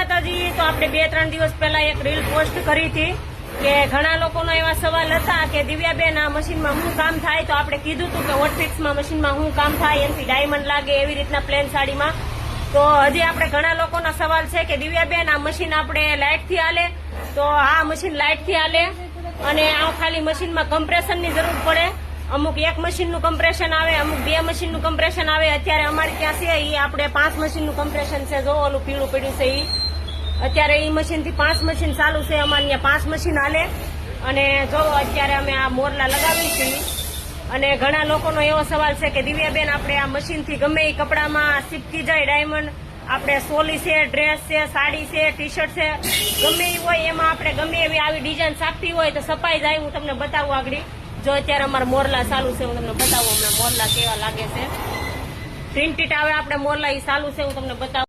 માતાજી। તો આપણે 2-3 દિવસ પહેલા એક રીલ પોસ્ટ કરી હતી કે ઘણા લોકોનો એવા સવાલ હતા કે દિવ્યાબેન આ મશીનમાં શું કામ થાય, તો આપણે કીધું હતું કે હોટફિક્સમાં મશીનમાં શું કામ થાય, એનાથી ડાયમંડ લાગે એવી રીતના પ્લેન સાડીમાં। તો હજી આપણે ઘણા લોકોના સવાલ છે કે દિવ્યાબેન આ મશીન આપણે લાઇટથી હાલે, તો આ મશીન લાઇટથી હાલે અને આ ખાલી મશીનમાં કમ્પ્રેશનની જરૂર પડે। અમુક એક મશીનનું કમ્પ્રેશન આવે, અમુક 2 મશીનનું કમ્પ્રેશન આવે। અત્યારે અમારે ત્યાં છે એ આપણે 5 મશીનનું કમ્પ્રેશન છે, જો ઓલું પીળું પડ્યું છે એ અત્યારે એ મશીનથી 5 મશીન ચાલુ છે, અમારે ત્યાં 5 મશીન હાલે। અને જો અત્યારે અમે આ મોરલા લગાવી છીએ અને ઘણા લોકોનો એવો સવાલ છે કે દિવ્યાબેન આપણે આ મશીનથી ગમે એ કપડામાં ચીપકી જાય ડાયમંડ, આપણે સોલી છે, ડ્રેસ છે, સાડી છે, ટી શર્ટ છે, ગમે એ હોય એમાં આપણે ગમે એવી આવી ડિઝાઇન સાકતી હોય તો સપાઈ જાય। હું તમને બતાવું આગળ, જો અત્યારે અમારા મોરલા ચાલુ છે, હું તમને બતાવું હમણાં મોરલા કેવા લાગે છે, પ્રિન્ટેડ આવે આપણે મોરલા એ ચાલુ છે, હું તમને બતાવું।